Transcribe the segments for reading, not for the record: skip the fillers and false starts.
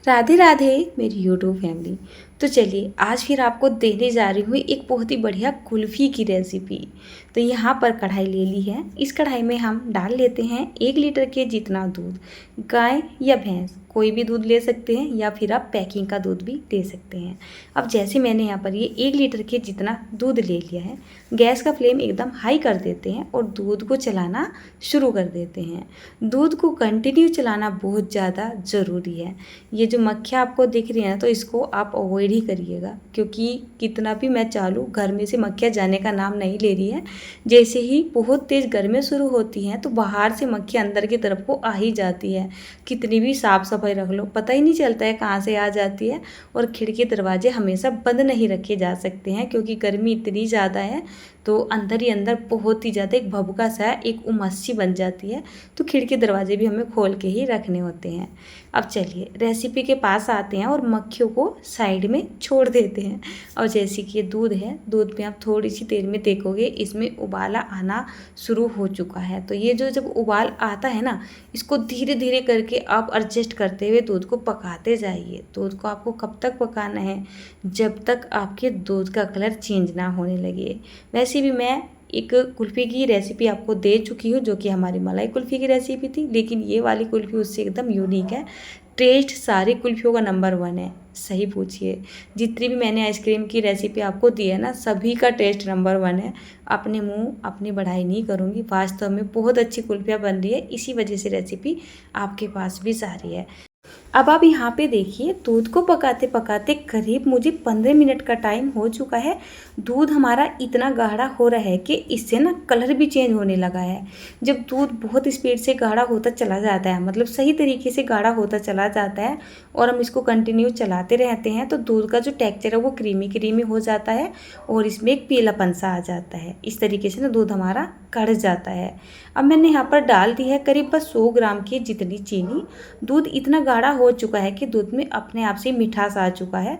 राधे राधे मेरी YouTube family. तो चलिए आज फिर आपको देने जा रही हूँ एक बहुत ही बढ़िया कुल्फ़ी की रेसिपी। तो यहाँ पर कढ़ाई ले ली है। इस कढ़ाई में हम डाल लेते हैं 1 लीटर के जितना दूध। गाय या भैंस कोई भी दूध ले सकते हैं या फिर आप पैकिंग का दूध भी ले सकते हैं। अब जैसे मैंने यहाँ पर ये 1 लीटर के जितना दूध ले लिया है, गैस का फ्लेम एकदम हाई कर देते हैं और दूध को चलाना शुरू कर देते हैं। दूध को कंटिन्यू चलाना बहुत ज़्यादा ज़रूरी है। ये जो मक्खियाँ आपको दिख रही हैं तो इसको आप अवॉइड ही करिएगा, क्योंकि कितना भी मैं चालू घर में से मक्खियाँ जाने का नाम नहीं ले रही है। जैसे ही बहुत तेज़ गर्मी शुरू होती हैं तो बाहर से मक्खियाँ अंदर की तरफ को आ ही जाती है। कितनी भी साफ़ सफाई रख लो पता ही नहीं चलता है कहाँ से आ जाती है। और खिड़की दरवाजे हमेशा बंद नहीं रखे जा सकते हैं, क्योंकि गर्मी इतनी ज़्यादा है तो अंदर ही अंदर बहुत ही ज़्यादा एक भभका सा एक उमस सी बन जाती है। तो खिड़की दरवाजे भी हमें खोल के ही रखने होते हैं। अब चलिए रेसिपी के पास आते हैं और मक्खियों को साइड में छोड़ देते हैं। और जैसे कि ये दूध है, दूध में आप थोड़ी सी देर में देखोगे इसमें उबाला आना शुरू हो चुका है। तो ये जो जब उबाल आता है ना, इसको धीरे धीरे करके आप एडजस्ट करते हुए दूध को पकाते जाइए। दूध को आपको कब तक पकाना है? जब तक आपके दूध का कलर चेंज ना होने लगे। वैसे भी मैं एक कुल्फ़ी की रेसिपी आपको दे चुकी हूँ, जो कि हमारी मलाई कुल्फ़ी की रेसिपी थी, लेकिन ये वाली कुल्फ़ी उससे एकदम यूनिक है। टेस्ट सारी कुल्फ़ियों का नंबर 1 है। सही पूछिए, जितनी भी मैंने आइसक्रीम की रेसिपी आपको दी है ना, सभी का टेस्ट नंबर 1 है। अपने मुँह अपनी बढ़ाई नहीं करूँगी, वास्तव में बहुत अच्छी कुल्फ़ियाँ बन रही है, इसी वजह से रेसिपी आपके पास भी जा रही है। अब आप यहाँ पे देखिए, दूध को पकाते पकाते करीब मुझे 15 मिनट का टाइम हो चुका है। दूध हमारा इतना गाढ़ा हो रहा है कि इससे ना कलर भी चेंज होने लगा है। जब दूध बहुत स्पीड से गाढ़ा होता चला जाता है, मतलब सही तरीके से गाढ़ा होता चला जाता है और हम इसको कंटिन्यू चलाते रहते हैं, तो दूध का जो टेक्सचर है वो क्रीमी क्रीमी हो जाता है और इसमें एक पीलापन सा आ जाता है। इस तरीके से ना दूध हमारा कढ़ जाता है। अब मैंने यहाँ पर डाल दी है करीब बस 100 ग्राम की जितनी चीनी। दूध इतना गाढ़ा हो चुका है कि दूध में अपने आप से मिठास आ चुका है।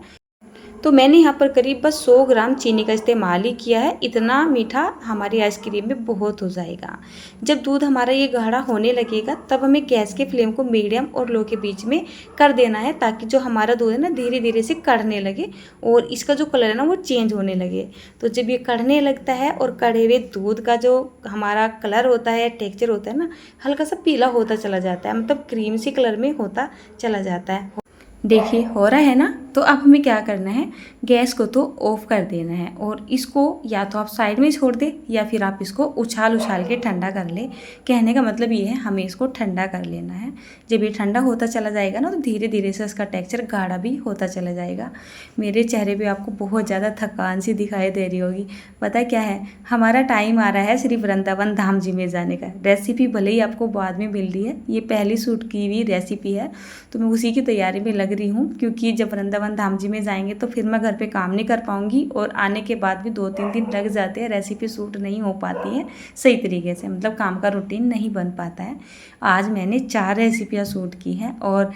तो मैंने यहाँ पर करीब बस 100 ग्राम चीनी का इस्तेमाल ही किया है। इतना मीठा हमारी आइसक्रीम में बहुत हो जाएगा। जब दूध हमारा ये गाढ़ा होने लगेगा तब हमें गैस के फ्लेम को मीडियम और लो के बीच में कर देना है, ताकि जो हमारा दूध है ना धीरे धीरे से कढ़ने लगे और इसका जो कलर है ना वो चेंज होने लगे। तो जब ये कढ़ने लगता है और कढ़े हुए दूध का जो हमारा कलर होता है, टेक्स्चर होता है ना, हल्का सा पीला होता चला जाता है, मतलब क्रीम सी कलर में होता चला जाता है। देखिए हो रहा है ना। तो अब हमें क्या करना है, गैस को तो ऑफ़ कर देना है और इसको या तो आप साइड में छोड़ दें या फिर आप इसको उछाल उछाल के ठंडा कर लें। कहने का मतलब ये है, हमें इसको ठंडा कर लेना है। जब ये ठंडा होता चला जाएगा ना, तो धीरे धीरे से इसका टेक्सचर गाढ़ा भी होता चला जाएगा। मेरे चेहरे पे आपको बहुत ज़्यादा थकान सी दिखाई दे रही होगी। पता क्या है, हमारा टाइम आ रहा है श्री वृंदावन धाम जी में जाने का। रेसिपी भले ही आपको बाद में मिल रही है, ये पहली शूट की हुई रेसिपी है, तो मैं उसी की तैयारी में लग रही हूँ, क्योंकि जब वृंदावन धाम जी में जाएंगे तो फिर मैं घर पे काम नहीं कर पाऊँगी और आने के बाद भी 2-3 दिन लग जाते हैं। रेसिपी शूट नहीं हो पाती है सही तरीके से, मतलब काम का रूटीन नहीं बन पाता है। आज मैंने 4 रेसिपियाँ शूट की हैं और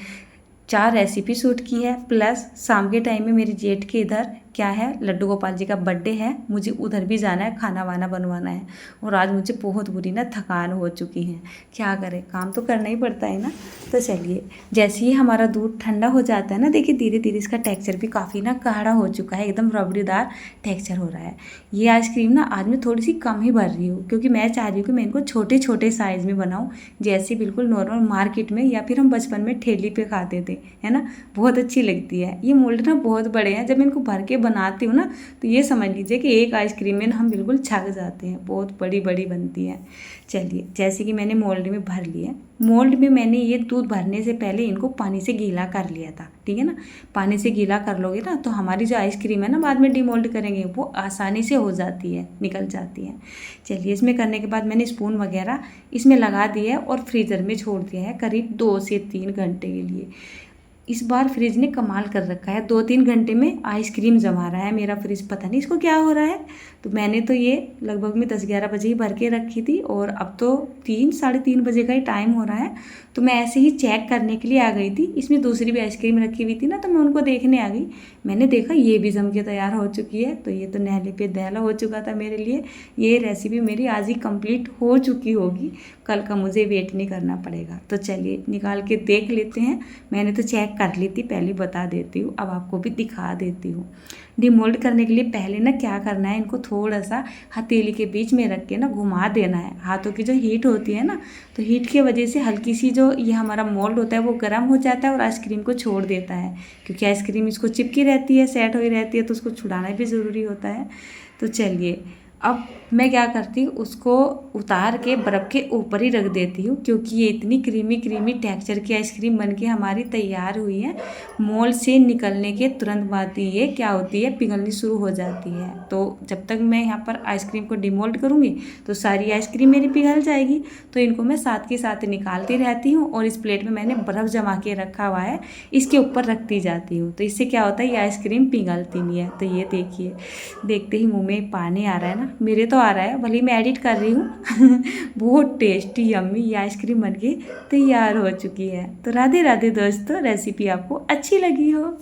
4 रेसिपी शूट की है, प्लस शाम के टाइम में मेरी जेठ के इधर क्या है, लड्डू गोपाल जी का बर्थडे है, मुझे उधर भी जाना है, खाना वाना बनवाना है। और आज मुझे बहुत बुरी ना थकान हो चुकी है। क्या करें, काम तो करना ही पड़ता है ना। तो चलिए, जैसे ही हमारा दूध ठंडा हो जाता है ना, देखिए धीरे धीरे इसका टेक्सचर भी काफ़ी ना गाढ़ा हो चुका है, एकदम रबड़ीदार टेक्सचर हो रहा है। ये आइसक्रीम ना आज मैं थोड़ी सी कम ही भर रही हूँ, क्योंकि मैं चाह रही हूँ कि मैं इनको छोटे छोटे साइज़ में बनाऊँ, जैसे बिल्कुल नॉर्मल मार्केट में या फिर हम बचपन में ठेली पे खाते थे, है ना, बहुत अच्छी लगती है। ये मोल्ड ना बहुत बड़े हैं, जब मैं इनको भर के बनाती हूँ ना, तो ये समझ लीजिए कि एक आइसक्रीम में ना हम बिल्कुल छक जाते हैं, बहुत बड़ी बड़ी बनती है। चलिए, जैसे कि मैंने मोल्ड में भर लिया। मोल्ड में मैंने ये दूध भरने से पहले इनको पानी से गीला कर लिया था, ठीक है ना। पानी से गीला कर लोगे ना, तो हमारी जो आइसक्रीम है ना, बाद में डिमोल्ड करेंगे वो आसानी से हो जाती है, निकल जाती है। चलिए, इसमें करने के बाद मैंने स्पून वगैरह इसमें लगा दिया है और फ्रीज़र में छोड़ दिया है करीब 2 से 3 घंटे के लिए। इस बार फ्रिज ने कमाल कर रखा है, 2-3 घंटे में आइसक्रीम जमा रहा है मेरा फ्रिज, पता नहीं इसको क्या हो रहा है। तो मैंने तो ये लगभग में 10-11 बजे ही भर के रखी थी और अब तो 3-3:30 बजे का ही टाइम हो रहा है। तो मैं ऐसे ही चेक करने के लिए आ गई थी। इसमें दूसरी भी आइसक्रीम रखी हुई थी ना, तो मैं उनको देखने आ गई। मैंने देखा ये भी जम के तैयार हो चुकी है, तो ये तो नहले पे दहला हो चुका था मेरे लिए। ये रेसिपी मेरी आज ही कंप्लीट हो चुकी होगी, कल का मुझे वेट नहीं करना पड़ेगा। तो चलिए निकाल के देख लेते हैं। मैंने तो चेक कर ली थी, पहले बता देती हूँ, अब आपको भी दिखा देती हूँ। डिमोल्ड करने के लिए पहले ना क्या करना है, इनको थोड़ा सा हथेली के बीच में रख के ना घुमा देना है। हाथों की जो हीट होती है ना, तो हीट की वजह से हल्की सी जो ये हमारा मोल्ड होता है वो गर्म हो जाता है और आइसक्रीम को छोड़ देता है, क्योंकि आइसक्रीम इसको चिपकी रहती है, सेट हुई रहती है, तो उसको छुड़ाना भी ज़रूरी होता है। तो चलिए, अब मैं क्या करती हूँ, उसको उतार के बर्फ़ के ऊपर ही रख देती हूँ, क्योंकि ये इतनी क्रीमी क्रीमी टेक्सचर की आइसक्रीम बनके हमारी तैयार हुई है। मोल्ड से निकलने के तुरंत बाद ये क्या होती है, पिघलनी शुरू हो जाती है। तो जब तक मैं यहाँ पर आइसक्रीम को डिमोल्ड करूँगी तो सारी आइसक्रीम मेरी पिघल जाएगी। तो इनको मैं साथ के साथ निकालती रहती हूँ और इस प्लेट में मैंने बर्फ़ जमा के रखा हुआ है, इसके ऊपर रखती जाती हूँ। तो इससे क्या होता है, ये आइसक्रीम पिघलती नहीं है। तो ये देखिए, देखते ही मुँह में पानी आ रहा है ना, मेरे तो आ रहा है, भले ही मैं एडिट कर रही हूँ। बहुत टेस्टी यम्मी ये आइसक्रीम बनके तैयार हो चुकी है। तो राधे राधे दोस्तों, रेसिपी आपको अच्छी लगी हो।